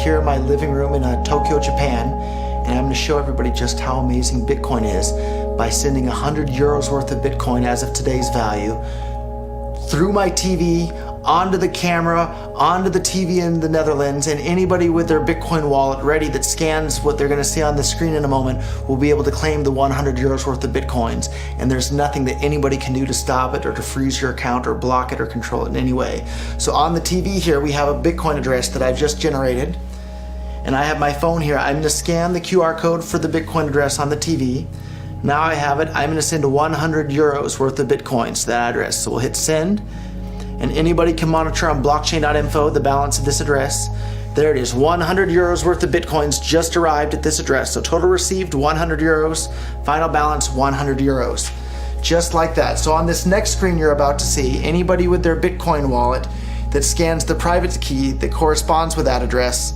here in my living room in Tokyo, Japan, and I'm going to show everybody just how amazing Bitcoin is by sending 100 euros worth of Bitcoin as of today's value through my TV, onto the camera, onto the TV in the Netherlands, and anybody with their Bitcoin wallet ready that scans what they're going to see on the screen in a moment will be able to claim the 100 euros worth of Bitcoins. And there's nothing that anybody can do to stop it or to freeze your account or block it or control it in any way. So on the TV here, we have a Bitcoin address that I've just generated. And I have my phone here. I'm going to scan the QR code for the Bitcoin address on the TV. Now I have it. I'm going to send 100 euros worth of Bitcoins to that address. So we'll hit send. And anybody can monitor on blockchain.info the balance of this address. There it is, 100 euros worth of Bitcoins just arrived at this address. So total received 100 euros, final balance 100 euros. Just like that. So on this next screen you're about to see, anybody with their Bitcoin wallet that scans the private key that corresponds with that address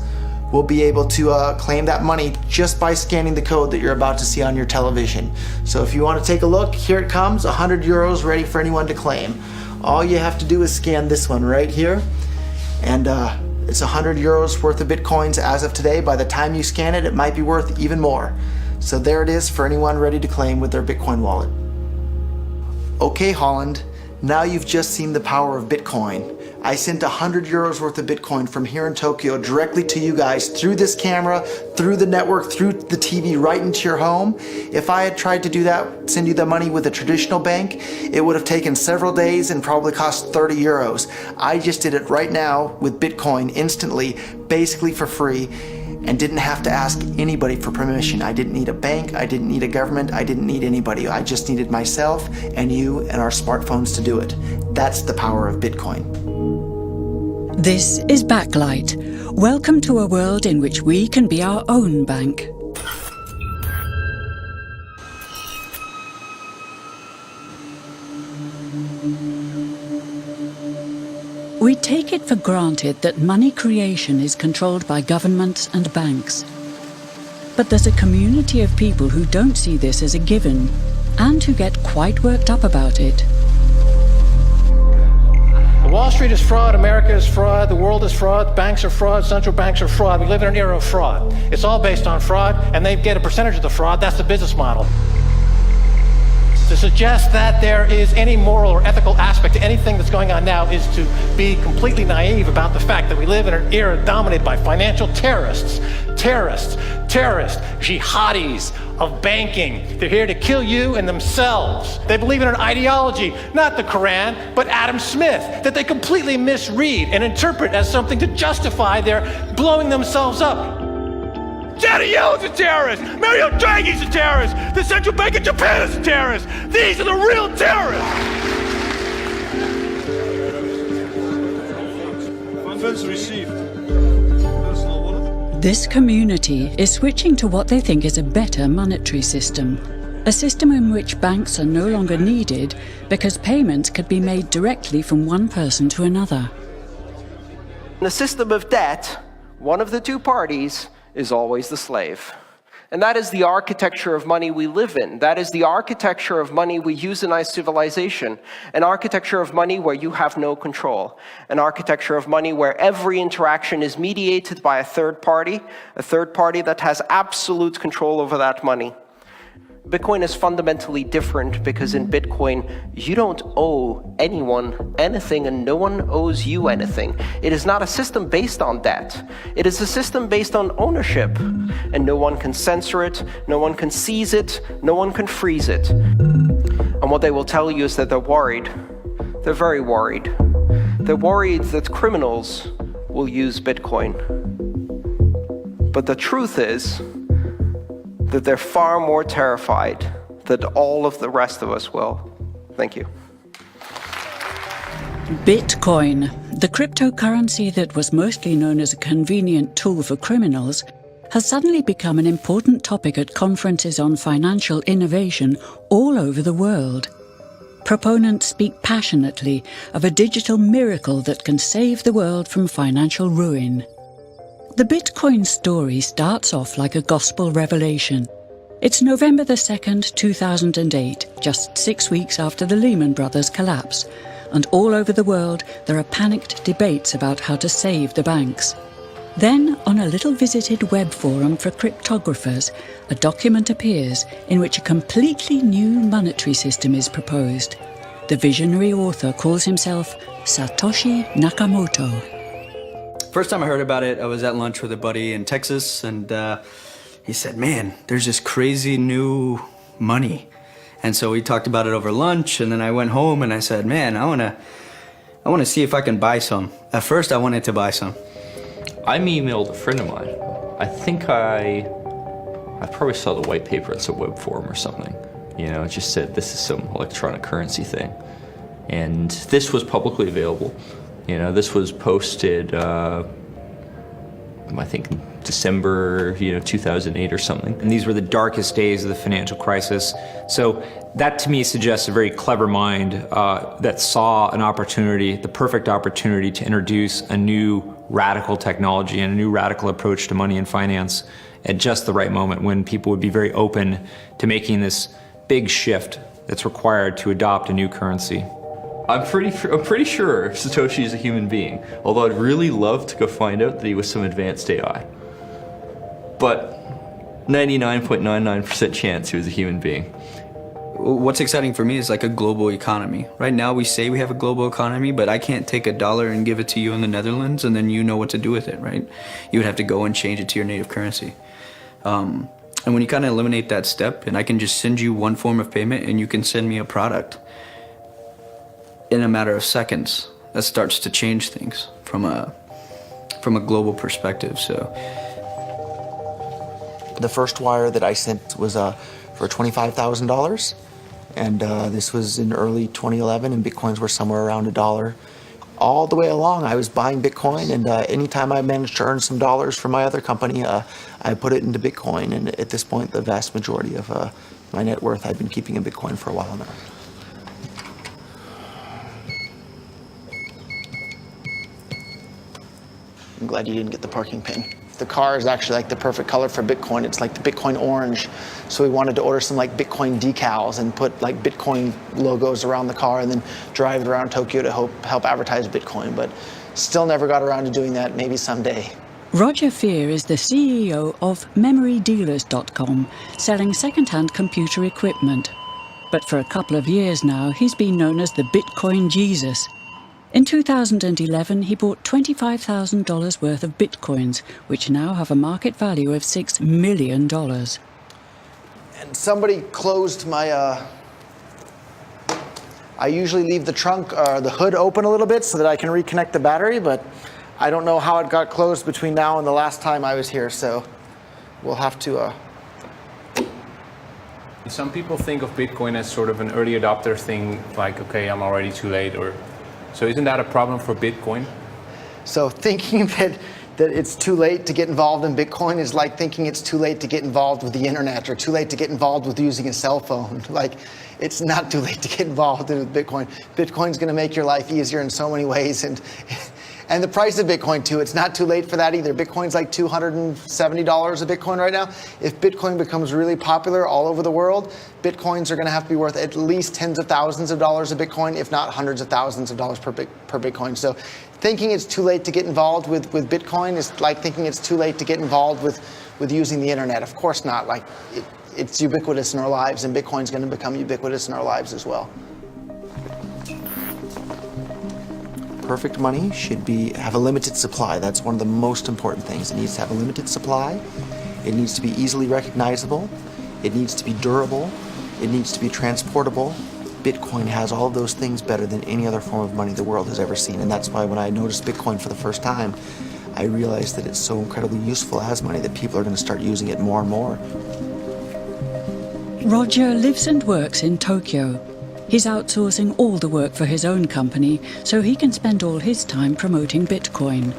will be able to claim that money just by scanning the code that you're about to see on your television. So if you want to take a look, here it comes, 100 euros ready for anyone to claim. All you have to do is scan this one right here, and it's 100 euros worth of Bitcoins as of today. By the time you scan it, it might be worth even more. So there it is for anyone ready to claim with their Bitcoin wallet. Okay, Holland, now you've just seen the power of Bitcoin. I sent 100 euros worth of Bitcoin from here in Tokyo directly to you guys through this camera, through the network, through the TV, right into your home. If I had tried to do that, send you the money with a traditional bank, it would have taken several days and probably cost 30 euros. I just did it right now with Bitcoin instantly, basically for free, and didn't have to ask anybody for permission. I didn't need a bank, I didn't need a government, I didn't need anybody. I just needed myself and you and our smartphones to do it. That's the power of Bitcoin. This is Backlight. Welcome to a world in which we can be our own bank. We take it for granted that money creation is controlled by governments and banks. But there's a community of people who don't see this as a given and who get quite worked up about it. Wall Street is fraud, America is fraud, the world is fraud, banks are fraud, central banks are fraud. We live in an era of fraud. It's all based on fraud, and they get a percentage of the fraud. That's the business model. To suggest that there is any moral or ethical aspect to anything that's going on now is to be completely naive about the fact that we live in an era dominated by financial terrorists, jihadis of banking. They're here to kill you and themselves. They believe in an ideology, not the Quran, but Adam Smith, that they completely misread and interpret as something to justify their blowing themselves up. Janet Yellen's a terrorist! Mario Draghi's a terrorist! The Central Bank of Japan is a terrorist! These are the real terrorists! Funds received. This community is switching to what they think is a better monetary system. A system in which banks are no longer needed because payments could be made directly from one person to another. In a system of debt, one of the two parties is always the slave. And that is the architecture of money we live in. That is the architecture of money we use in our civilization. An architecture of money where you have no control. An architecture of money where every interaction is mediated by a third party that has absolute control over that money. Bitcoin is fundamentally different because in Bitcoin, you don't owe anyone anything and no one owes you anything. It is not a system based on debt. It is a system based on ownership. And no one can censor it, no one can seize it, no one can freeze it. And what they will tell you is that they're worried. They're very worried. They're worried that criminals will use Bitcoin. But the truth is that they're far more terrified than all of the rest of us will. Thank you. Bitcoin, the cryptocurrency that was mostly known as a convenient tool for criminals, has suddenly become an important topic at conferences on financial innovation all over the world. Proponents speak passionately of a digital miracle that can save the world from financial ruin. The Bitcoin story starts off like a gospel revelation. It's November the 2nd, 2008, just 6 weeks after the Lehman Brothers collapse, and all over the world there are panicked debates about how to save the banks. Then, on a little visited web forum for cryptographers, a document appears in which a completely new monetary system is proposed. The visionary author calls himself Satoshi Nakamoto. First time I heard about it, I was at lunch with a buddy in Texas, and he said, man, there's this crazy new money. And so we talked about it over lunch, and then I went home and I said, man, I wanna see if I can buy some. At first, I wanted to buy some. I emailed a friend of mine. I think I probably saw the white paper at some web forum or something. You know, it just said this is some electronic currency thing. And this was publicly available. You know, this was posted, I think December, 2008 or something. And these were the darkest days of the financial crisis. So that to me suggests a very clever mind that saw an opportunity, the perfect opportunity to introduce a new radical technology and a new radical approach to money and finance at just the right moment when people would be very open to making this big shift that's required to adopt a new currency. I'm pretty sure Satoshi is a human being, although I'd really love to go find out that he was some advanced AI. But 99.99% chance he was a human being. What's exciting for me is like a global economy. Right now we say we have a global economy, but I can't take $1 and give it to you in the Netherlands and then you know what to do with it, right? You would have to go and change it to your native currency. And when you kind of eliminate that step, and I can just send you one form of payment and you can send me a product in a matter of seconds, that starts to change things from a global perspective. So The first wire that I sent was for $25,000, and this was in early 2011, and Bitcoins were somewhere around $1. All the way along, I was buying Bitcoin, and anytime I managed to earn some dollars from my other company, I put it into Bitcoin, and at this point, the vast majority of my net worth I've been keeping in Bitcoin for a while now. I'm glad you didn't get the parking pin. The car is actually like the perfect color for Bitcoin. It's like the Bitcoin orange. So we wanted to order some like Bitcoin decals and put like Bitcoin logos around the car and then drive it around Tokyo to help advertise Bitcoin. But still never got around to doing that. Maybe someday. Roger Fear is the CEO of MemoryDealers.com, selling second-hand computer equipment. But for a couple of years now, he's been known as the Bitcoin Jesus. In 2011, he bought $25,000 worth of Bitcoins, which now have a market value of $6 million. And somebody closed my, I usually leave the trunk, the hood open a little bit so that I can reconnect the battery, but I don't know how it got closed between now and the last time I was here, so we'll have to... Some people think of Bitcoin as sort of an early adopter thing, like, okay, I'm already too late, or... So isn't that a problem for Bitcoin? So thinking that it's too late to get involved in Bitcoin is like thinking it's too late to get involved with the internet or too late to get involved with using a cell phone. Like, it's not too late to get involved with Bitcoin. Bitcoin's going to make your life easier in so many ways. And the price of Bitcoin, too, it's not too late for that either. Bitcoin's like $270 a Bitcoin right now. If Bitcoin becomes really popular all over the world, Bitcoins are going to have to be worth at least tens of thousands of dollars a Bitcoin, if not hundreds of thousands of dollars per Bitcoin. So thinking it's too late to get involved with Bitcoin is like thinking it's too late to get involved with using the internet. Of course not. Like, it's ubiquitous in our lives, and Bitcoin's going to become ubiquitous in our lives as well. Perfect money should have a limited supply. That's one of the most important things. It needs to have a limited supply. It needs to be easily recognizable. It needs to be durable. It needs to be transportable. Bitcoin has all of those things better than any other form of money the world has ever seen. And that's why when I noticed Bitcoin for the first time, I realized that it's so incredibly useful as money that people are going to start using it more and more. Roger lives and works in Tokyo. He's outsourcing all the work for his own company, so he can spend all his time promoting Bitcoin.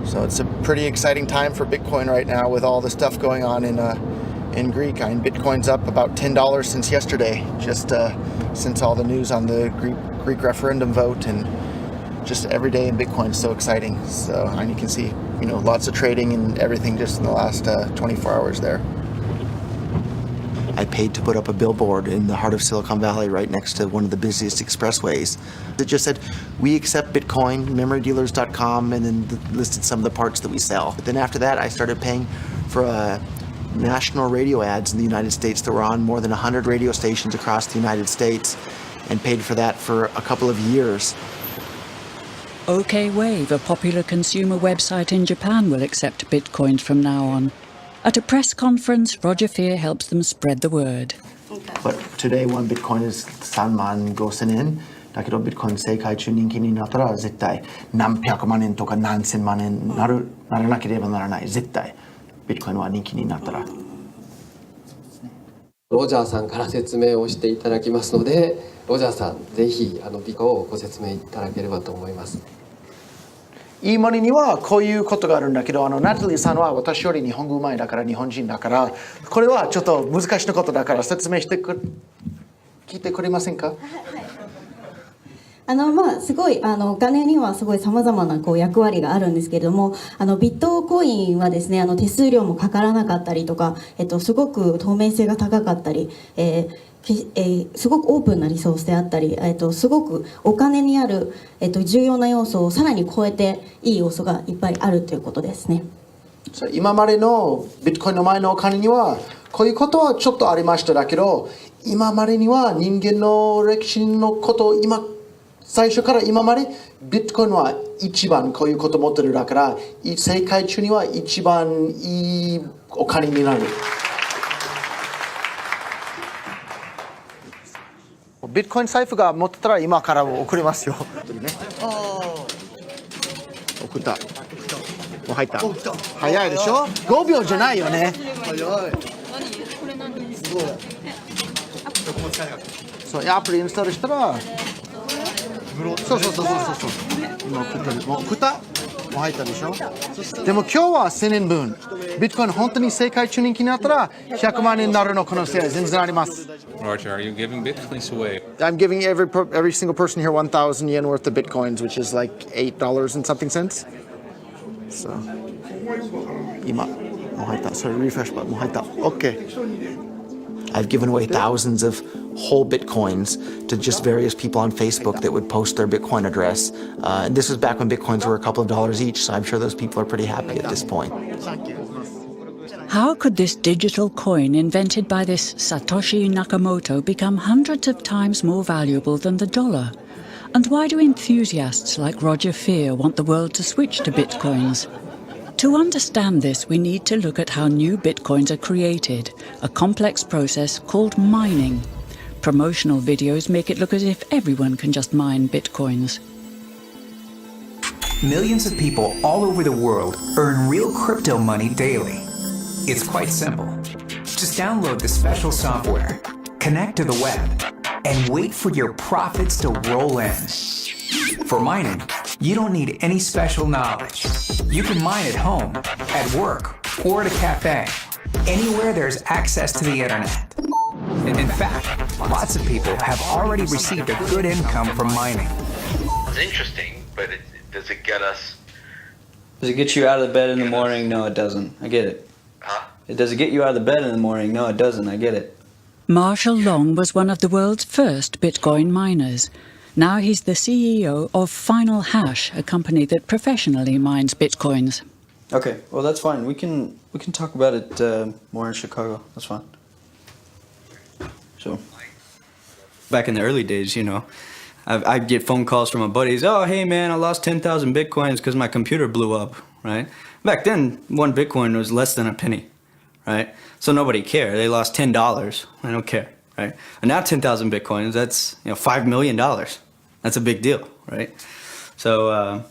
So it's a pretty exciting time for Bitcoin right now with all the stuff going on in Greek. I mean, Bitcoin's up about $10 since yesterday, just since all the news on the Greek referendum vote, and just every day in Bitcoin is so exciting. So, and you can see, lots of trading and everything just in the last 24 hours there. I paid to put up a billboard in the heart of Silicon Valley right next to one of the busiest expressways. It just said, we accept Bitcoin, memorydealers.com, and then listed some of the parts that we sell. But then after that, I started paying for national radio ads in the United States that were on more than 100 radio stations across the United States, and paid for that for a couple of years. OK Wave, a popular consumer website in Japan, will accept Bitcoins from now on. At a press conference, Roger Fear helps them spread the word. But today, one Bitcoin is 35,000 yen. だけど Bitcoin 世界中人気になったら絶対何百万円とか何千万円ならなければならない。絶対 Bitcoin は人気になったら。ロジャーさんから説明をしていただきますので、ロジャーさん、ぜひビコをご説明いただければと思います。いいものにはこういうことがあるんだけど、ナタリーさんは私より日本語うまいだから日本人だから、これはちょっと難しいことだから説明して聞いてくれませんか？すごいお金にはすごいさまざまな役割があるんですけれども、ビットコインはですね、手数料もかからなかったりとか、すごく透明性が高かったり、すごくオープンなリソースであったり、すごくお金にある、重要な要素をさらに超えていい要素がいっぱいあるということですね。今までのビットコインの前のお金にはこういうことはちょっとありましただけど、今までには人間の歴史のことを最初から今までビットコインは一番こういうこと持ってるだから、世界中には一番いいお金になる。ビットコイン財布が持ってたら今から送りますよ。送った。もう入った。早いでしょ？ 5 秒じゃないよね。早い。そう、アプリインストールしたら。そう今送ってる。もう送った？もう入ったでしょ？でも今日は1000円分。ビットコイン本当に世界中人気になったら100万円になるの可能性は全然あります。Roger, are you giving bitcoins away? I'm giving every single person here 1,000 yen worth of bitcoins, which is like $8 and something cents. So, 今もう入った。それリフレッシュもう入った。OK. I've given away thousands of whole bitcoins to just various people on Facebook that would post their Bitcoin address. And this was back when bitcoins were a couple of dollars each, so I'm sure those people are pretty happy at this point. How could this digital coin invented by this Satoshi Nakamoto become hundreds of times more valuable than the dollar? And why do enthusiasts like Roger Fear want the world to switch to bitcoins? To understand this, we need to look at how new bitcoins are created, a complex process called mining. Promotional videos make it look as if everyone can just mine bitcoins. Millions of people all over the world earn real crypto money daily. It's quite simple. Just download the special software, connect to the web, and wait for your profits to roll in. For mining, you don't need any special knowledge. You can mine at home, at work, or at a cafe, anywhere there's access to the internet. In fact, lots of people have already received a good income from mining. It's interesting, but does it get us? Does it get you out of the bed in the morning? No, it doesn't. I get it. Huh? Does it get you out of the bed in the morning? No, it doesn't. I get it. Marshall Long was one of the world's first Bitcoin miners. Now he's the CEO of Final Hash, a company that professionally mines Bitcoins. Okay, well that's fine. We can talk about it more in Chicago. That's fine. So, back in the early days, you know, I'd get phone calls from my buddies. Oh, hey man, I lost 10,000 Bitcoins because my computer blew up, right? Back then, one Bitcoin was less than a penny, right? So nobody cared. They lost $10. I don't care, right? And now 10,000 Bitcoins, that's, $5 million. That's a big deal, right? So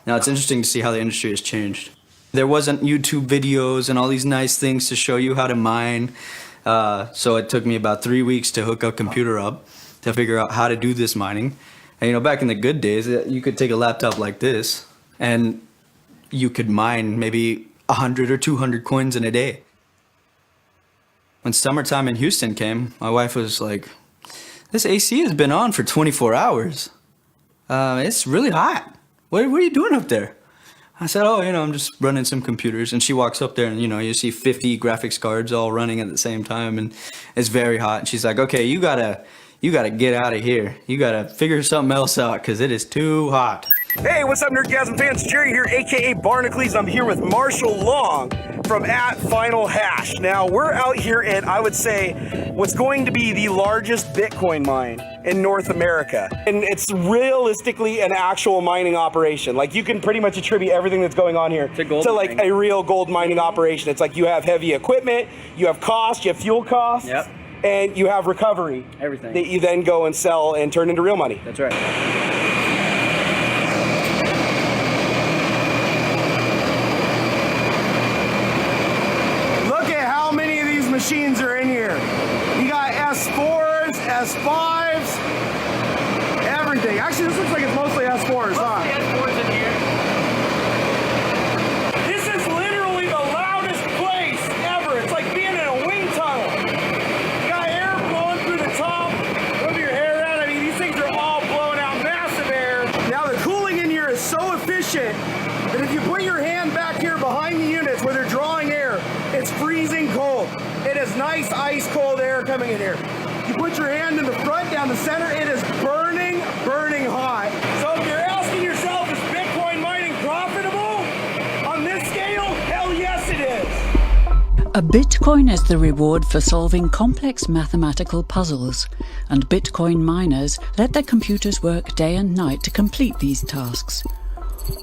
now it's interesting to see how the industry has changed. There wasn't YouTube videos and all these nice things to show you how to mine. So it took me about 3 weeks to hook a computer up to figure out how to do this mining. And back in the good days, you could take a laptop like this and you could mine maybe 100 or 200 coins in a day. When summertime in Houston came, my wife was like, this AC has been on for 24 hours. It's really hot. What are you doing up there? I said, oh, I'm just running some computers. And she walks up there and, you see 50 graphics cards all running at the same time. And it's very hot. And she's like, okay, you gotta get out of here. You gotta figure something else out because it is too hot. Hey, what's up, Nerdgasm fans? Jerry here, aka Barnacles. I'm here with Marshall Long from @FinalHash. Now, we're out here at, I would say, what's going to be the largest Bitcoin mine in North America. And it's realistically an actual mining operation. Like, you can pretty much attribute everything that's going on here to like a real gold mining operation. It's like you have heavy equipment, you have cost, you have fuel costs, and you have recovery. Everything. That you then go and sell and turn into real money. That's right. Machines are in here. You got S4s, S5s, everything. Actually, this looks like it's mostly S4s, huh? S4s in here. This is literally the loudest place ever. It's like being in a wind tunnel. You got air blowing through the top. Move your hair out. I mean, these things are all blowing out massive air. Now, the cooling in here is so efficient that if you put your hand back here behind the units where they're drawing air, it's freezing cold. It is nice, ice cold air coming in here. You put your hand in the front, down the center, it is burning, burning hot. So if you're asking yourself, is Bitcoin mining profitable? On this scale, hell yes it is. A Bitcoin is the reward for solving complex mathematical puzzles, and Bitcoin miners let their computers work day and night to complete these tasks.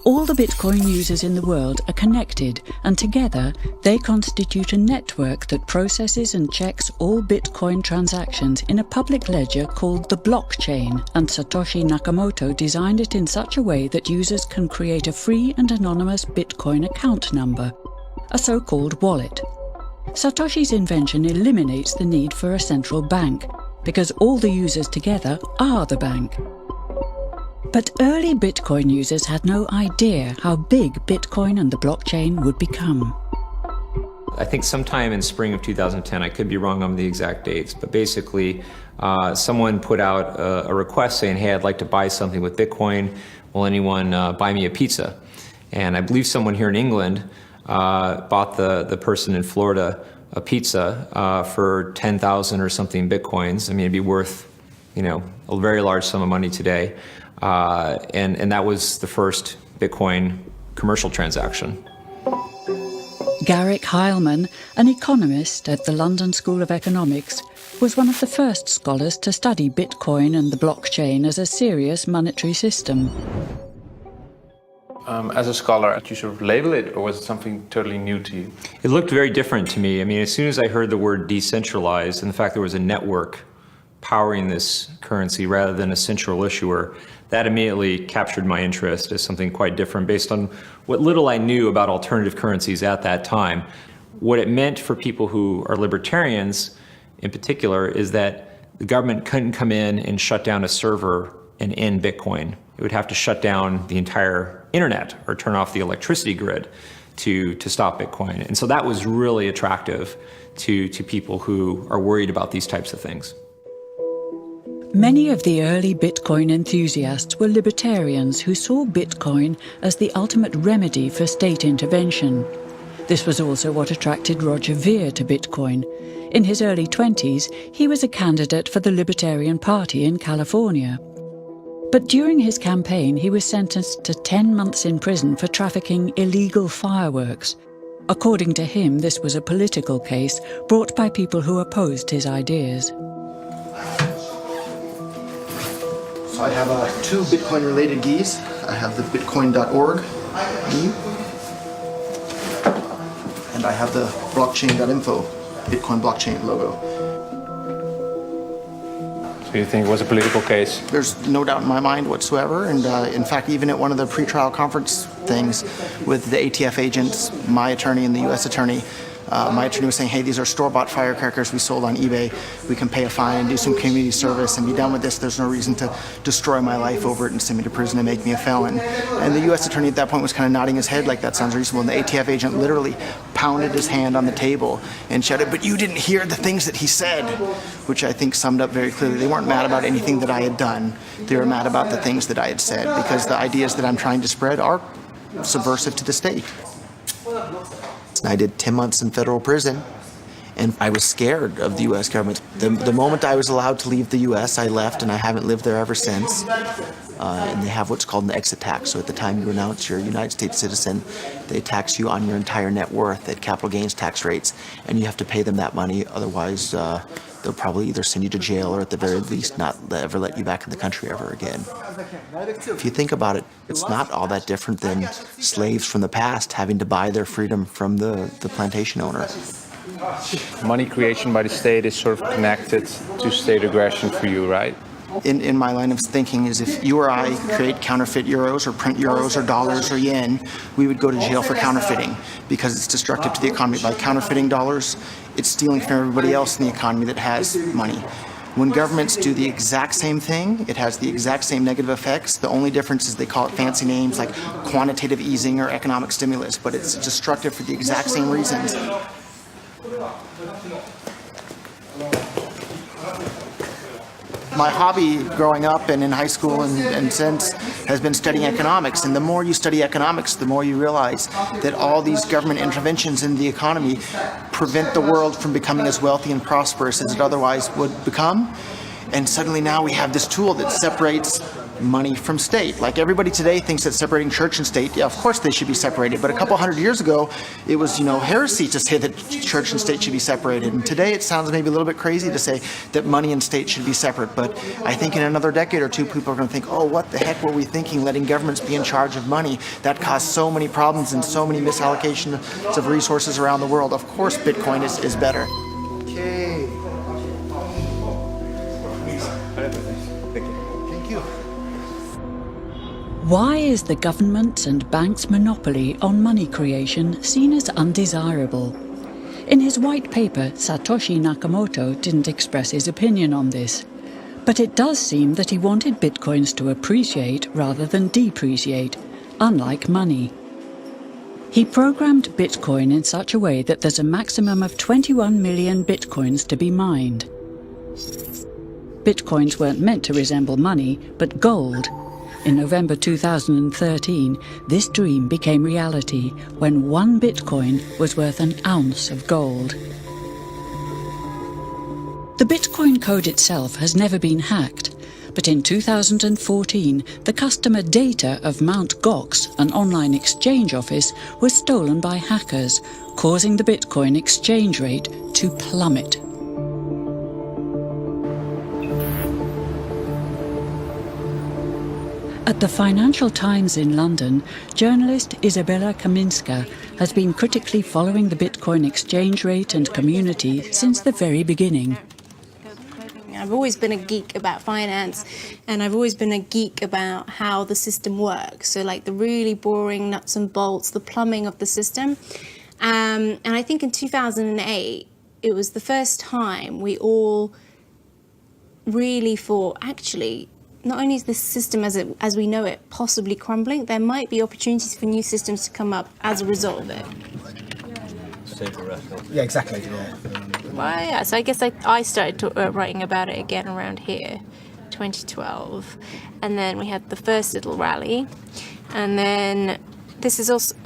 All the Bitcoin users in the world are connected, and together they constitute a network that processes and checks all Bitcoin transactions in a public ledger called the blockchain, and Satoshi Nakamoto designed it in such a way that users can create a free and anonymous Bitcoin account number, a so-called wallet. Satoshi's invention eliminates the need for a central bank, because all the users together are the bank. But early Bitcoin users had no idea how big Bitcoin and the blockchain would become. I think sometime in spring of 2010, I could be wrong on the exact dates, but basically someone put out a request saying, hey, I'd like to buy something with Bitcoin. Will anyone buy me a pizza? And I believe someone here in England bought the person in Florida a pizza for 10,000 or something Bitcoins. I mean, it'd be worth, a very large sum of money today. And that was the first Bitcoin commercial transaction. Garrick Heilman, an economist at the London School of Economics, was one of the first scholars to study Bitcoin and the blockchain as a serious monetary system. As a scholar, did you sort of label it, or was it something totally new to you? It looked very different to me. I mean, as soon as I heard the word decentralized and the fact there was a network powering this currency rather than a central issuer, that immediately captured my interest as something quite different based on what little I knew about alternative currencies at that time. What it meant for people who are libertarians in particular is that the government couldn't come in and shut down a server and end Bitcoin. It would have to shut down the entire internet or turn off the electricity grid to stop Bitcoin. And so that was really attractive to people who are worried about these types of things. Many of the early Bitcoin enthusiasts were libertarians who saw Bitcoin as the ultimate remedy for state intervention. This was also what attracted Roger Ver to Bitcoin. In his early 20s, he was a candidate for the Libertarian Party in California. But during his campaign, he was sentenced to 10 months in prison for trafficking illegal fireworks. According to him, this was a political case brought by people who opposed his ideas. So I have two Bitcoin-related geese. I have the bitcoin.org and I have the blockchain.info Bitcoin blockchain logo. So you think it was a political case? There's no doubt in my mind whatsoever, and in fact, even at one of the pretrial conference things with the ATF agents, my attorney and the U.S. attorney, my attorney was saying, hey, these are store-bought firecrackers we sold on eBay. We can pay a fine, do some community service, and be done with this. There's no reason to destroy my life over it and send me to prison and make me a felon. And the U.S. attorney at that point was kind of nodding his head like that sounds reasonable. And the ATF agent literally pounded his hand on the table and shouted, but you didn't hear the things that he said, which I think summed up very clearly. They weren't mad about anything that I had done. They were mad about the things that I had said, because the ideas that I'm trying to spread are subversive to the state. I did 10 months in federal prison, and I was scared of the U.S. government. The moment I was allowed to leave the U.S., I left, and I haven't lived there ever since. And they have what's called an exit tax. So at the time you announce you're a United States citizen, they tax you on your entire net worth at capital gains tax rates, and you have to pay them that money. Otherwise, they'll probably either send you to jail or at the very least not ever let you back in the country ever again. If you think about it, it's not all that different than slaves from the past having to buy their freedom from the plantation owner. Money creation by the state is sort of connected to state aggression for you, right? In my line of thinking is if you or I create counterfeit euros or print euros or dollars or yen, we would go to jail for counterfeiting because it's destructive to the economy. By counterfeiting dollars, it's stealing from everybody else in the economy that has money. When governments do the exact same thing, it has the exact same negative effects. The only difference is they call it fancy names like quantitative easing or economic stimulus, but it's destructive for the exact same reasons. My hobby growing up and in high school and since has been studying economics. And the more you study economics, the more you realize that all these government interventions in the economy prevent the world from becoming as wealthy and prosperous as it otherwise would become. And suddenly now we have this tool that separates money from state. Like everybody today thinks that separating church and state, yeah, of course they should be separated. But a couple hundred years ago, it was, heresy to say that church and state should be separated. And today it sounds maybe a little bit crazy to say that money and state should be separate. But I think in another decade or two, people are going to think, oh, what the heck were we thinking, letting governments be in charge of money? That caused so many problems and so many misallocations of resources around the world. Of course, Bitcoin is better. Okay. Thank you. Why is the government's and banks' monopoly on money creation seen as undesirable? In his white paper, Satoshi Nakamoto didn't express his opinion on this. But it does seem that he wanted bitcoins to appreciate rather than depreciate, unlike money. He programmed Bitcoin in such a way that there's a maximum of 21 million bitcoins to be mined. Bitcoins weren't meant to resemble money, but gold. In November 2013, this dream became reality when 1 Bitcoin was worth an ounce of gold. The Bitcoin code itself has never been hacked, but in 2014, the customer data of Mt. Gox, an online exchange office, was stolen by hackers, causing the Bitcoin exchange rate to plummet. At the Financial Times in London, journalist Izabela Kaminska has been critically following the Bitcoin exchange rate and community since the very beginning. I've always been a geek about finance, and I've always been a geek about how the system works. So like the really boring nuts and bolts, the plumbing of the system. And I think in 2008, it was the first time we all really thought, actually, not only is the system as we know it possibly crumbling, there might be opportunities for new systems to come up as a result of it. Yeah, exactly. Yeah. Well, yeah, so I guess I started writing about it again around here, 2012. And then we had the first little rally. And then this is also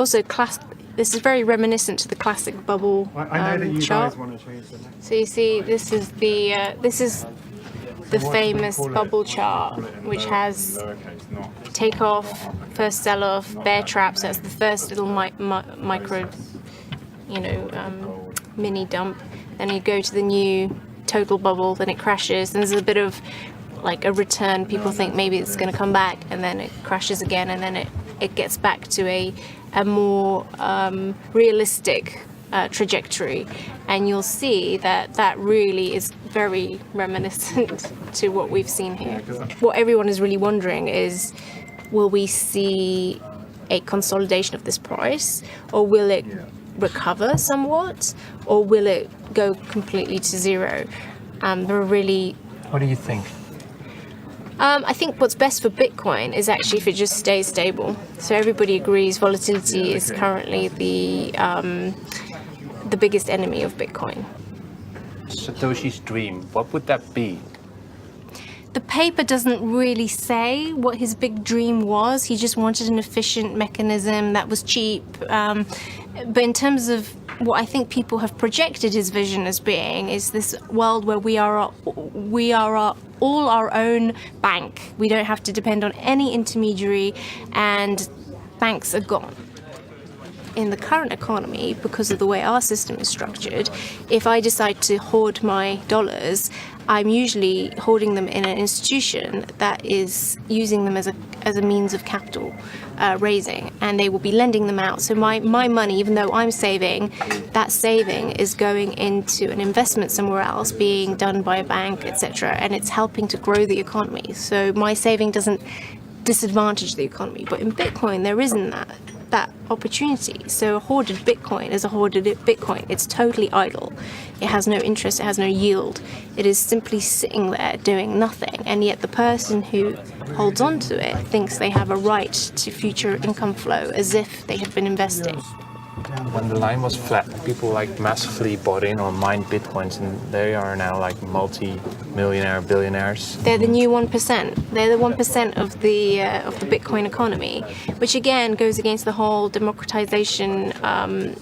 this is very reminiscent to the classic bubble chart. I know that you guys want to change the next. So you see, this is the famous bubble chart, which has takeoff, first sell-off, bear traps. That's the first little micro, mini dump. Then you go to the new total bubble, then it crashes. And there's a bit of like a return. People think maybe it's going to come back, and then it crashes again, and then it gets back to a more realistic trajectory. And you'll see that really is very reminiscent to what we've seen here. What everyone is really wondering is, will we see a consolidation of this price, or will it recover somewhat, or will it go completely to zero? There are really... What do you think? I think what's best for Bitcoin is actually if it just stays stable. So everybody agrees volatility is currently the biggest enemy of Bitcoin. Satoshi's dream, what would that be? the paper doesn't really say what his big dream was. He just wanted an efficient mechanism that was cheap. But in terms of what I think people have projected his vision as being is this world where we are all our own bank. We don't have to depend on any intermediary, and banks are gone. In the current economy, because of the way our system is structured, if I decide to hoard my dollars, I'm usually hoarding them in an institution that is using them as a means of capital raising, and they will be lending them out. So my money, even though I'm saving, that saving is going into an investment somewhere else, being done by a bank, etc., and it's helping to grow the economy. So my saving doesn't disadvantage the economy. But in Bitcoin, there isn't that opportunity. So a hoarded Bitcoin is a hoarded Bitcoin. It's totally idle. It has no interest, it has no yield. It is simply sitting there doing nothing. And yet the person who holds on to it thinks they have a right to future income flow as if they had been investing. When the line was flat, people like massively bought in or mined Bitcoins, and they are now like multi-millionaire billionaires. They're the new 1%. They're the 1% of the Bitcoin economy, which again goes against the whole democratization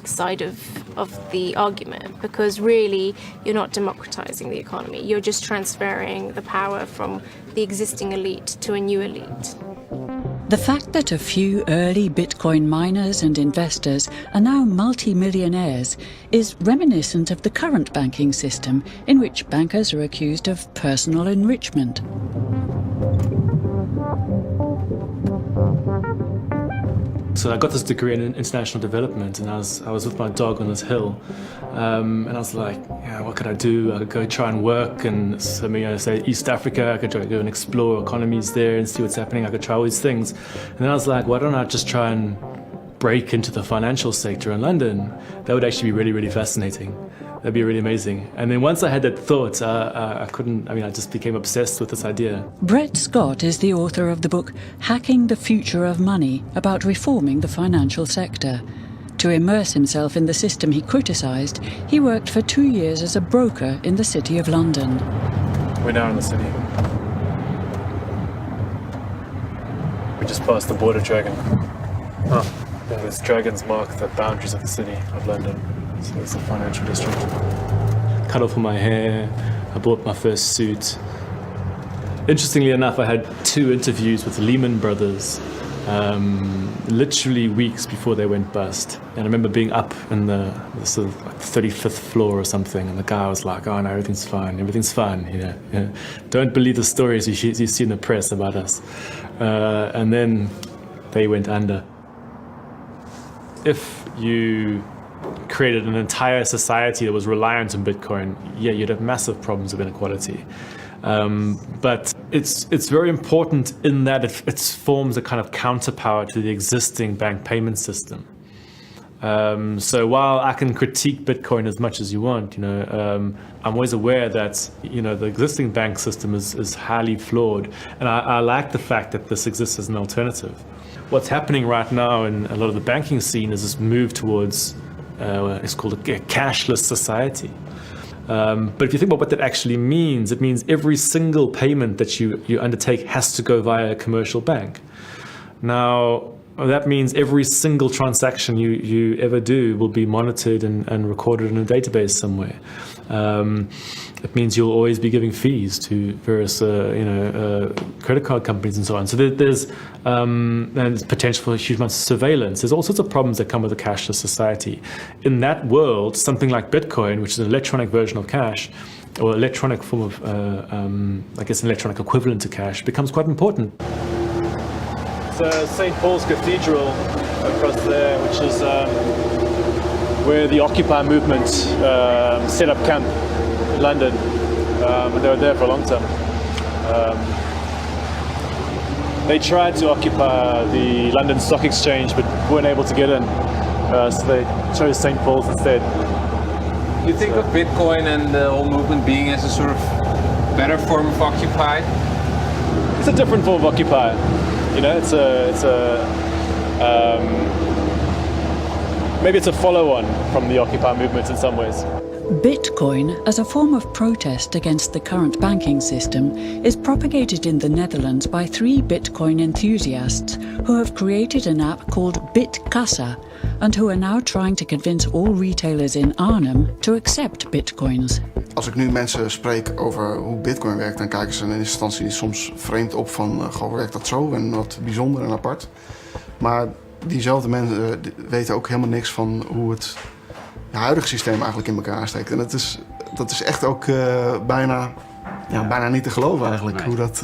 side of the argument, because really you're not democratizing the economy. You're just transferring the power from the existing elite to a new elite. The fact that a few early Bitcoin miners and investors are now multi-millionaires is reminiscent of the current banking system, in which bankers are accused of personal enrichment. So I got this degree in international development, and I was with my dog on this hill, and I was like, yeah, what could I do? I could go try and work, and say East Africa. I could try to go and explore economies there and see what's happening. I could try all these things, and then I was like, why don't I just try and break into the financial sector in London? That would actually be really, really fascinating. That'd be really amazing. And then once I had that thought, I just became obsessed with this idea. Brett Scott is the author of the book Hacking the Future of Money, about reforming the financial sector. To immerse himself in the system he criticised, he worked for 2 years as a broker in the City of London. We're now in the city. We just passed the border dragon. Those dragons mark the boundaries of the City of London. So it's the financial district. Cut off all my hair, I bought my first suit. Interestingly enough, I had 2 interviews with Lehman Brothers, literally weeks before they went bust. And I remember being up in the sort of like 35th floor or something, and the guy was like, oh no, everything's fine, Don't believe the stories you see in the press about us. And then they went under. If you created an entire society that was reliant on Bitcoin, yeah, you'd have massive problems of inequality. But it's very important in that it forms a kind of counterpower to the existing bank payment system. So while I can critique Bitcoin as much as you want, I'm always aware that the existing bank system is highly flawed, and I like the fact that this exists as an alternative. What's happening right now in a lot of the banking scene is this move towards it's called a cashless society. But if you think about what that actually means, it means every single payment that you undertake has to go via a commercial bank. Now, that means every single transaction you ever do will be monitored and recorded in a database somewhere. It means you'll always be giving fees to various, credit card companies and so on. So there's potential for huge amounts of surveillance. There's all sorts of problems that come with a cashless society. In that world, something like Bitcoin, which is an electronic version of cash, or electronic form of, an electronic equivalent to cash, becomes quite important. St. Paul's Cathedral across there, which is where the Occupy movement set up camp in London, and they were there for a long time. They tried to occupy the London Stock Exchange, but weren't able to get in, so they chose St. Paul's instead. You think of Bitcoin and the whole movement being as a sort of better form of Occupy? It's a different form of Occupy. Maybe it's a follow-on from the Occupy movement in some ways. Bitcoin, as a form of protest against the current banking system, is propagated in the Netherlands by 3 Bitcoin enthusiasts who have created an app called Bitkassa and who are now trying to convince all retailers in Arnhem to accept Bitcoins. Als ik nu mensen spreek over hoe Bitcoin werkt, dan kijken ze in eerste instantie soms vreemd op van, goh, werkt dat zo en wat bijzonder en apart. Maar diezelfde mensen weten ook helemaal niks van hoe het huidige systeem eigenlijk in elkaar steekt. En dat is echt ook bijna niet te geloven eigenlijk. Nee. Hoe dat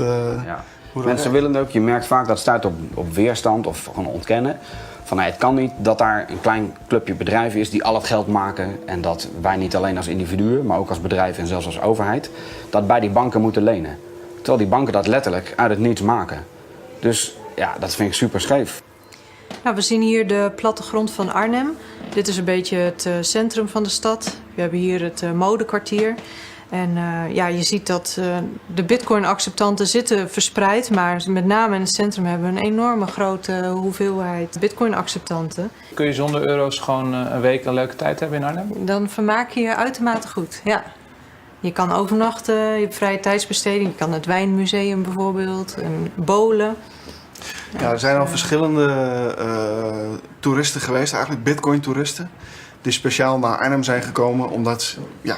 mensen willen ook, je merkt vaak dat stuit op weerstand of gewoon ontkennen. Van het kan niet dat daar een klein clubje bedrijven is die al het geld maken en dat wij niet alleen als individuen, maar ook als bedrijf en zelfs als overheid, dat bij die banken moeten lenen. Terwijl die banken dat letterlijk uit het niets maken. Dus ja, dat vind ik super scheef. Nou, we zien hier de plattegrond van Arnhem. Dit is een beetje het centrum van de stad. We hebben hier het modekwartier. En je ziet dat de bitcoin-acceptanten zitten verspreid, maar met name in het centrum hebben we een enorme grote hoeveelheid bitcoin-acceptanten. Kun je zonder euro's gewoon een week een leuke tijd hebben in Arnhem? Dan vermaak je je uitermate goed, ja. Je kan overnachten, je hebt vrije tijdsbesteding, je kan het wijnmuseum bijvoorbeeld, en bowlen. Ja, er zijn al verschillende toeristen geweest, eigenlijk bitcoin-toeristen, die speciaal naar Arnhem zijn gekomen omdat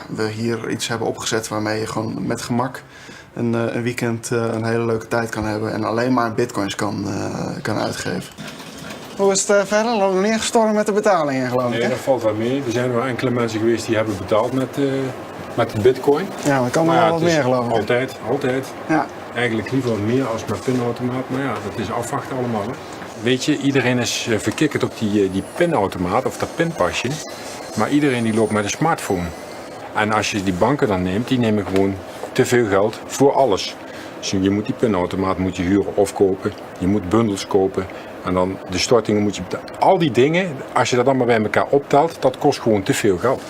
we hier iets hebben opgezet waarmee je gewoon met gemak een weekend een hele leuke tijd kan hebben en alleen maar bitcoins kan uitgeven. Hoe is het verder? Loopt nog niet echt storm met de betalingen, geloof ik? Nee, dat valt wel mee. Er zijn wel enkele mensen geweest die hebben betaald met de bitcoin. Ja, maar kan er wel wat meer, geloof ik. Altijd. Ja. Eigenlijk liever meer als met pinautomaat, maar ja, dat is afwachten allemaal. Hè. Weet je, iedereen is verkikkerd op die pinautomaat of dat pinpasje. Maar iedereen die loopt met een smartphone. En als je die banken dan neemt, die nemen gewoon te veel geld voor alles. Dus je moet die pinautomaat huren of kopen. Je moet bundels kopen. En dan de stortingen moet je betalen. Al die dingen, als je dat allemaal bij elkaar optelt, dat kost gewoon te veel geld.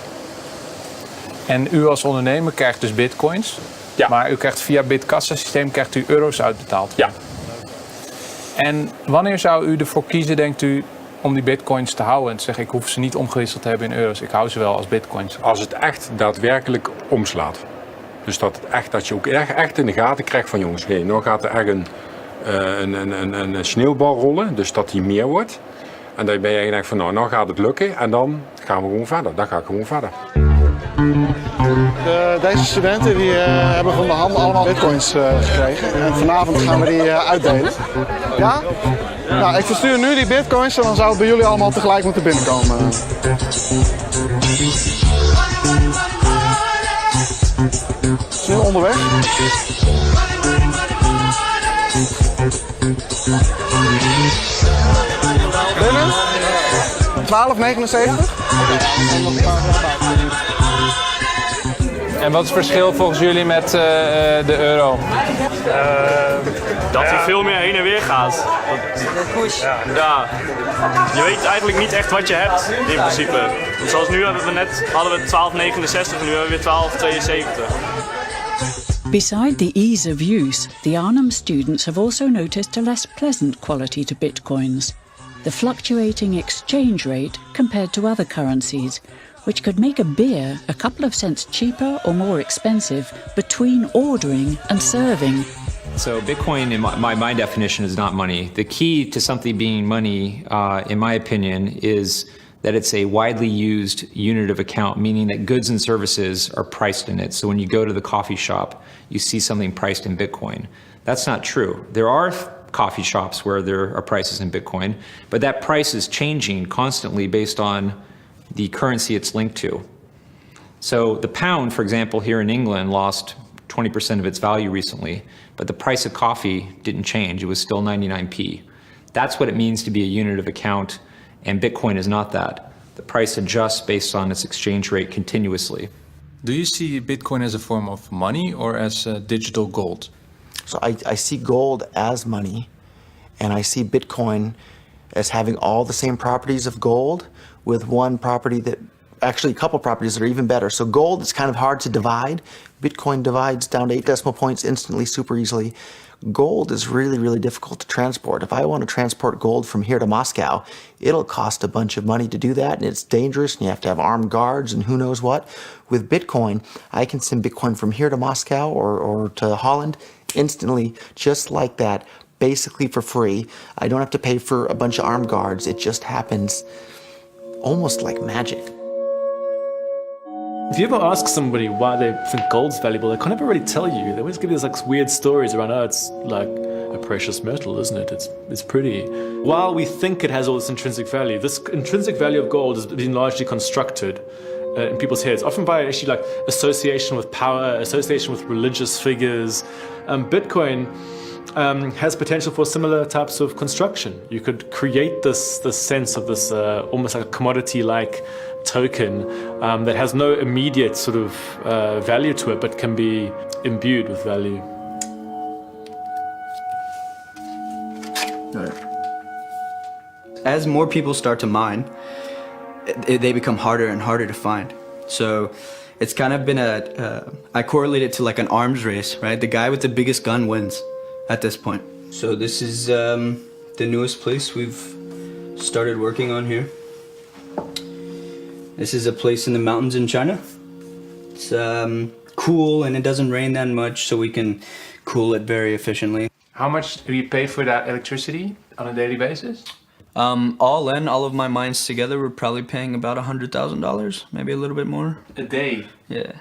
En u als ondernemer krijgt dus bitcoins. Ja. Maar u krijgt via Bitkassa systeem krijgt u euro's uitbetaald. Ja. En wanneer zou u ervoor kiezen, denkt u, om die bitcoins te houden en te zeggen, ik hoef ze niet omgewisseld te hebben in euro's, ik hou ze wel als bitcoins? Als het echt daadwerkelijk omslaat. Dus dat je ook echt in de gaten krijgt van jongens, hey, nou gaat er echt een sneeuwbal rollen, dus dat die meer wordt. En dan ben je denkt van nou gaat het lukken en dan gaan we gewoon verder. Dan ga ik gewoon verder. Deze studenten die hebben van de hand allemaal bitcoins gekregen en vanavond gaan we die uitdelen. Ja? Nou, ik verstuur nu die bitcoins en dan zou het bij jullie allemaal tegelijk moeten binnenkomen. Het is nu onderweg. Binnen? 12,79. En wat is het verschil volgens jullie met de euro? Dat hij veel meer heen en weer gaat. Ja. Je weet eigenlijk niet echt wat je hebt in principe. Zoals nu hadden we 12,69 en nu hebben we weer 12,72. Beside the ease of use, the Arnhem students have also noticed a less pleasant quality to bitcoins. The fluctuating exchange rate compared to other currencies, which could make a beer a couple of cents cheaper or more expensive between ordering and serving. So Bitcoin, in my definition, is not money. The key to something being money, in my opinion, is that it's a widely used unit of account, meaning that goods and services are priced in it. So when you go to the coffee shop, you see something priced in Bitcoin. That's not true. There are coffee shops where there are prices in Bitcoin, but that price is changing constantly based on the currency it's linked to. So the pound, for example, here in England lost 20% of its value recently, but the price of coffee didn't change. It was still 99p. That's what it means to be a unit of account, and Bitcoin is not that. The price adjusts based on its exchange rate continuously. Do you see Bitcoin as a form of money or as digital gold? So I see gold as money, and I see Bitcoin as having all the same properties of gold with one property that actually a couple properties that are even better. So gold is kind of hard to divide. Bitcoin divides down to 8 decimal points instantly, super easily. Gold is really, really difficult to transport. If I want to transport gold from here to Moscow, it'll cost a bunch of money to do that, and it's dangerous, and you have to have armed guards and who knows what. With Bitcoin, I can send Bitcoin from here to Moscow or to Holland instantly, just like that, basically for free. I don't have to pay for a bunch of armed guards. It just happens almost like magic. If you ever ask somebody why they think gold's valuable, they can't ever really tell you. They always give you these like weird stories around, oh, it's like a precious metal, isn't it? It's pretty. While we think it has all this intrinsic value, this intrinsic value of gold has been largely constructed in people's heads, often by actually like association with power, association with religious figures. Bitcoin has potential for similar types of construction. You could create this sense of this almost like a commodity-like token that has no immediate sort of value to it, but can be imbued with value. As more people start to mine, they become harder and harder to find. So it's kind of been I correlate it to like an arms race, right? The guy with the biggest gun wins at this point. So this is the newest place we've started working on here. This is a place in the mountains in China. It's cool and it doesn't rain that much, so we can cool it very efficiently. How much do you pay for that electricity on a daily basis? All in, all of my mines together, we're probably paying about $100,000, maybe a little bit more. A day? Yeah.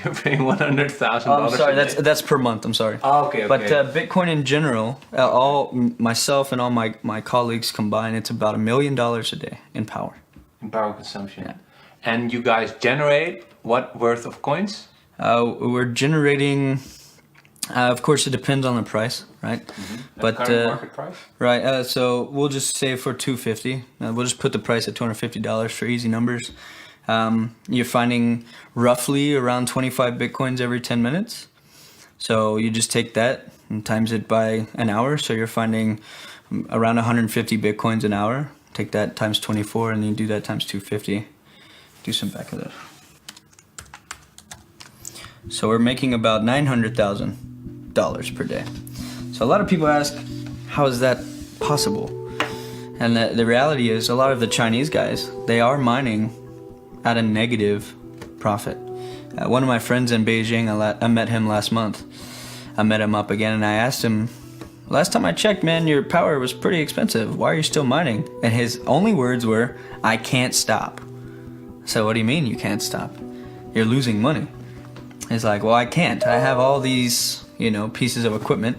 You're paying $100,000. I'm sorry, that's per month. I'm sorry. Oh, okay. But Bitcoin in general, all myself and all my colleagues combined, it's about $1 million a day in power. In power consumption. Yeah. And you guys generate what worth of coins? We're generating. Of course, it depends on the price, right? Mm-hmm. But current market price. Right. So we'll just say for $250. We'll just put the price at $250 for easy numbers. You're finding roughly around 25 Bitcoins every 10 minutes. So you just take that and times it by an hour. So you're finding around 150 Bitcoins an hour. Take that times 24 and then you do that times 250. Do some back of that. So we're making about $900,000 per day. So a lot of people ask, how is that possible? And the reality is a lot of the Chinese guys, they are mining at a negative profit. One of my friends in Beijing, I met him last month. I met him up again and I asked him, last time I checked, man, your power was pretty expensive. Why are you still mining? And his only words were, I can't stop. So what do you mean you can't stop? You're losing money. He's like, well, I can't. I have all these, pieces of equipment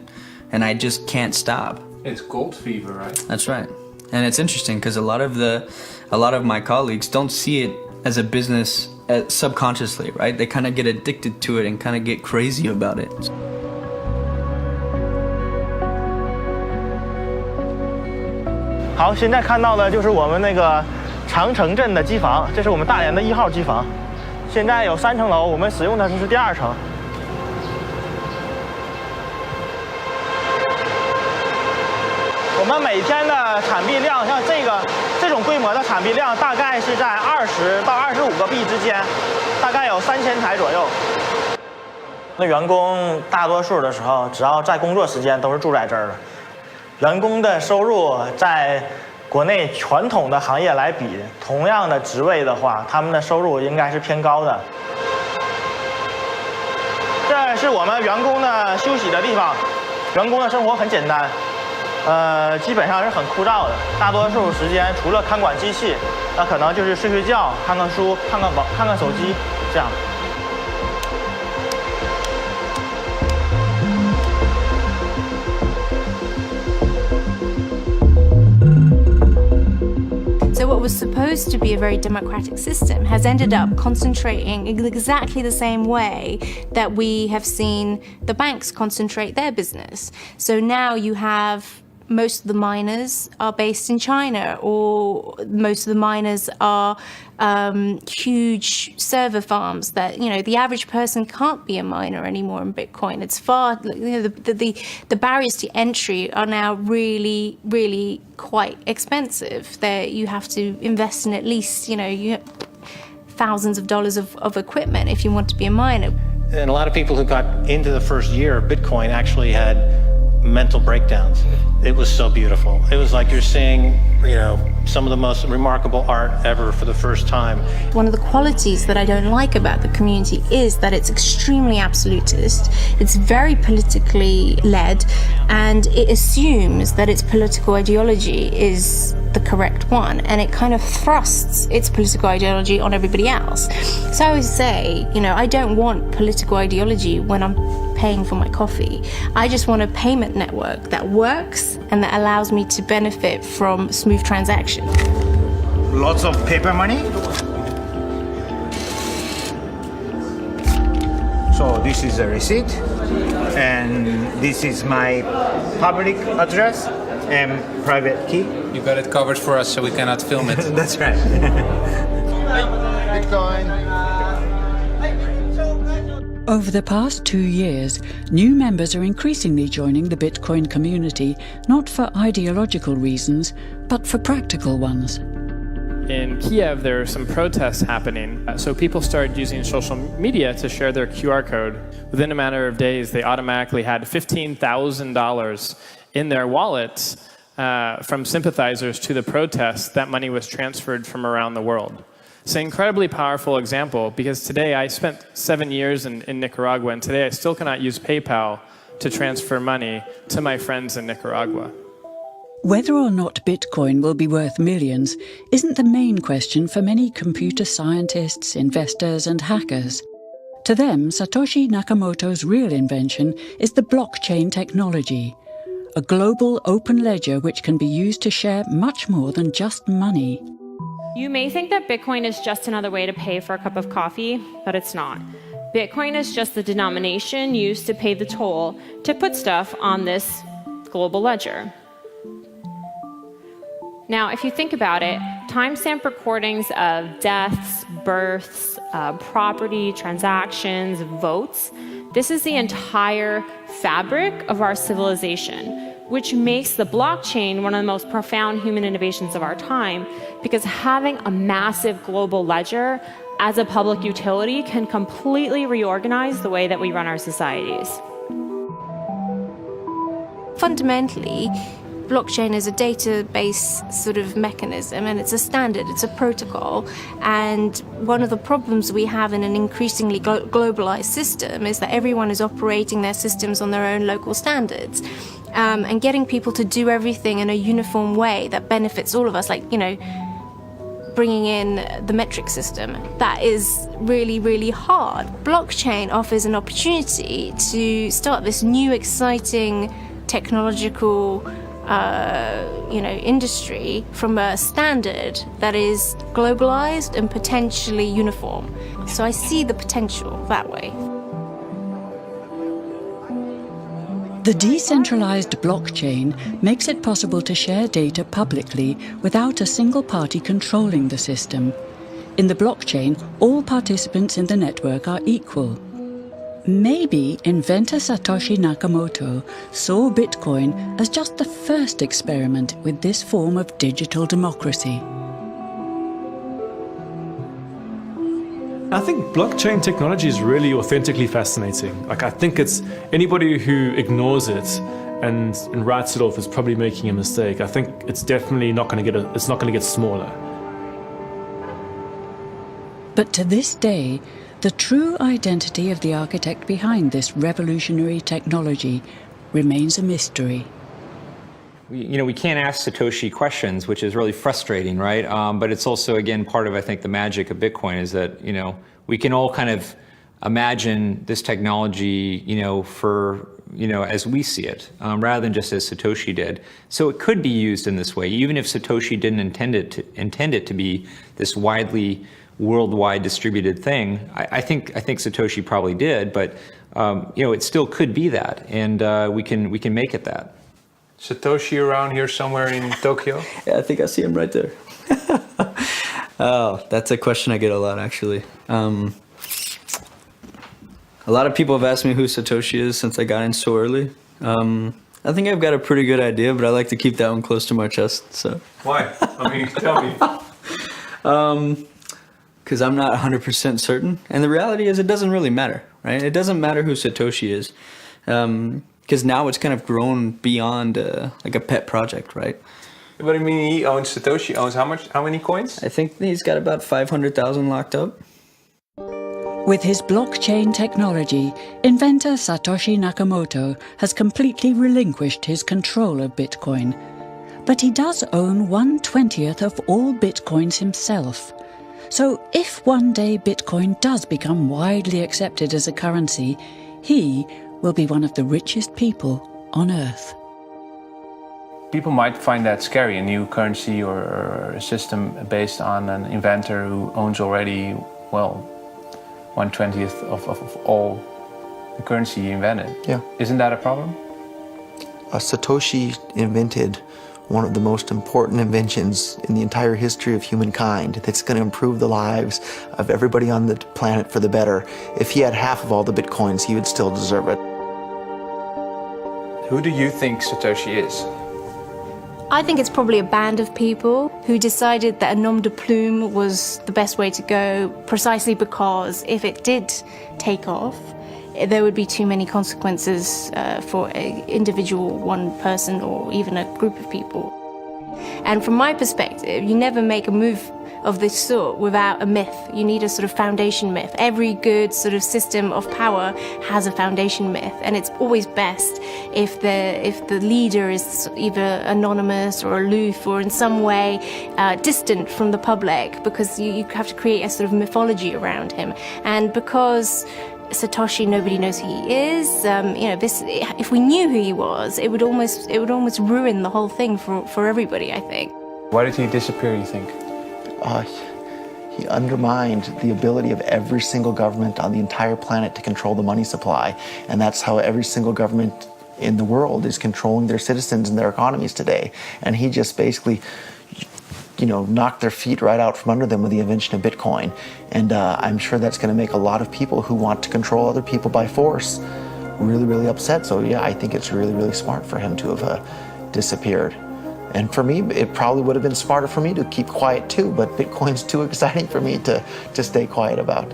and I just can't stop. It's gold fever, right? That's right. And it's interesting because a lot of my colleagues don't see it as a business subconsciously, right? They kind of get addicted to it and kind of get crazy about it. 好，现在看到的就是我们那个长城镇的机房，这是我们大连的1号机房。现在有3层楼，我们使用的是第2层。我们每天的产币量，像这种规模的产币量，大概是在20到25个币之间，大概有3000台左右。那员工大多数的时候，只要在工作时间都是住在这儿的。员工的收入在国内传统的行业来比，同样的职位的话，他们的收入应该是偏高的。这是我们员工的休息的地方，员工的生活很简单。基本上是很枯燥的，大多数时间除了看管机器，那可能就是睡睡觉、看看书、看看手机，这样。So what was supposed to be a very democratic system has ended up concentrating in exactly the same way that we have seen the banks concentrate their business. So now you have most of the miners are based in China, or most of the miners are huge server farms that, you know, the average person can't be a miner anymore in Bitcoin. It's far, you know, the barriers to entry are now really, really quite expensive. You have to invest in at least, you know, thousands of dollars of equipment if you want to be a miner. And a lot of people who got into the first year of Bitcoin actually had mental breakdowns. It was so beautiful. It was like you're seeing, you know, some of the most remarkable art ever for the first time. One of the qualities that I don't like about the community is that it's extremely absolutist, it's very politically led, and it assumes that its political ideology is the correct one, and it kind of thrusts its political ideology on everybody else. So I always say, you know, I don't want political ideology when I'm paying for my coffee. I just want a payment network that works and that allows me to benefit from smooth transactions. Lots of paper money. So this is a receipt, and this is my public address and private key. You got it covered for us, so we cannot film it. That's right. Bitcoin. Over the past 2 years, new members are increasingly joining the Bitcoin community, not for ideological reasons, but for practical ones. In Kiev, there are some protests happening, so people started using social media to share their QR code. Within a matter of days, they automatically had $15,000 in their wallets from sympathizers to the protests. That money was transferred from around the world. It's an incredibly powerful example, because today I spent 7 years in Nicaragua, and today I still cannot use PayPal to transfer money to my friends in Nicaragua. Whether or not Bitcoin will be worth millions isn't the main question for many computer scientists, investors, and hackers. To them, Satoshi Nakamoto's real invention is the blockchain technology, a global open ledger which can be used to share much more than just money. You may think that Bitcoin is just another way to pay for a cup of coffee, but it's not. Bitcoin is just the denomination used to pay the toll to put stuff on this global ledger. Now, if you think about it, timestamp recordings of deaths, births, property, transactions, votes, this is the entire fabric of our civilization, which makes the blockchain one of the most profound human innovations of our time, because having a massive global ledger as a public utility can completely reorganize the way that we run our societies. Fundamentally, blockchain is a database sort of mechanism, and it's a standard, it's a protocol. And one of the problems we have in an increasingly globalized system is that everyone is operating their systems on their own local standards. And getting people to do everything in a uniform way that benefits all of us, like, you know, bringing in the metric system, that is really, really hard. Blockchain offers an opportunity to start this new, exciting technological industry from a standard that is globalized and potentially uniform. So I see the potential that way. The decentralized blockchain makes it possible to share data publicly without a single party controlling the system. In the blockchain, all participants in the network are equal. Maybe inventor Satoshi Nakamoto saw Bitcoin as just the first experiment with this form of digital democracy. I think blockchain technology is really authentically fascinating. Like, I think it's anybody who ignores it and writes it off is probably making a mistake. I think it's definitely not going to get smaller. But to this day, the true identity of the architect behind this revolutionary technology remains a mystery. We can't ask Satoshi questions, which is really frustrating, right? But it's also, again, part of, I think, the magic of Bitcoin is that, we can all kind of imagine this technology, as we see it, rather than just as Satoshi did. So it could be used in this way, even if Satoshi didn't intend it to be this widely, worldwide distributed thing. I think Satoshi probably did, but it still could be that, and we can make it that. Satoshi around here somewhere in Tokyo? Yeah, I think I see him right there. Oh, that's a question I get a lot, actually. A lot of people have asked me who Satoshi is since I got in so early. I think I've got a pretty good idea, but I like to keep that one close to my chest. So. Why? I mean, tell me. Because I'm not 100% certain. And the reality is it doesn't really matter, right? It doesn't matter who Satoshi is. Because now it's kind of grown beyond like a pet project, right? But I mean, he owns, Satoshi owns how many coins? I think he's got about 500,000 locked up. With his blockchain technology, inventor Satoshi Nakamoto has completely relinquished his control of Bitcoin. But he does own 1/20th of all Bitcoins himself. So if one day Bitcoin does become widely accepted as a currency, he will be one of the richest people on Earth. People might find that scary, a new currency or a system based on an inventor who owns already, well, 1/20th of all the currency he invented. Yeah. Isn't that a problem? Satoshi invented one of the most important inventions in the entire history of humankind that's going to improve the lives of everybody on the planet for the better. If he had half of all the Bitcoins, he would still deserve it. Who do you think Satoshi is? I think it's probably a band of people who decided that a nom de plume was the best way to go, precisely because if it did take off, there would be too many consequences for an individual, one person, or even a group of people. And from my perspective, you never make a move of this sort without a myth. You need a sort of foundation myth. Every good sort of system of power has a foundation myth, and it's always best if the leader is either anonymous or aloof or in some way distant from the public, because you have to create a sort of mythology around him. And because Satoshi, nobody knows who he is. If we knew who he was, it would almost ruin the whole thing for everybody, I think. Why did he disappear, you think? He undermined the ability of every single government on the entire planet to control the money supply. And that's how every single government in the world is controlling their citizens and their economies today. And he just basically, knocked their feet right out from under them with the invention of Bitcoin. And I'm sure that's going to make a lot of people who want to control other people by force really, really upset. So yeah, I think it's really, really smart for him to have disappeared. And for me, it probably would have been smarter for me to keep quiet too, but Bitcoin's too exciting for me to stay quiet about.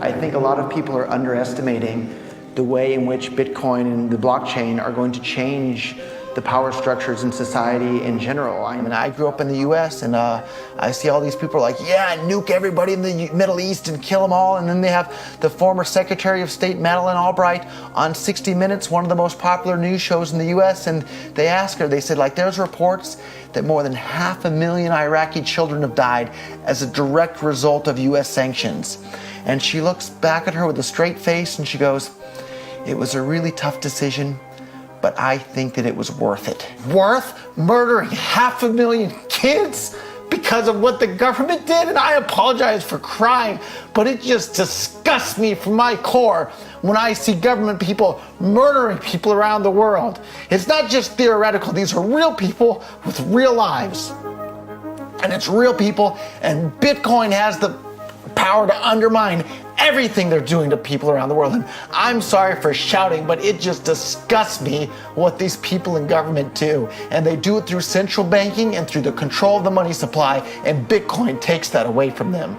I think a lot of people are underestimating the way in which Bitcoin and the blockchain are going to change the power structures in society in general. I mean, I grew up in the US and I see all these people like, yeah, nuke everybody in the Middle East and kill them all. And then they have the former Secretary of State, Madeleine Albright, on 60 Minutes, one of the most popular news shows in the US. And they asked her, they said, there's reports that more than 500,000 Iraqi children have died as a direct result of US sanctions. And she looks back at her with a straight face and she goes, it was a really tough decision, but I think that it was worth it. Worth murdering 500,000 kids because of what the government did? And I apologize for crying, but it just disgusts me from my core when I see government people murdering people around the world. It's not just theoretical. These are real people with real lives. And it's real people, and Bitcoin has the power to undermine everything they're doing to people around the world. And I'm sorry for shouting, but it just disgusts me what these people in government do. And they do it through central banking and through the control of the money supply, and Bitcoin takes that away from them.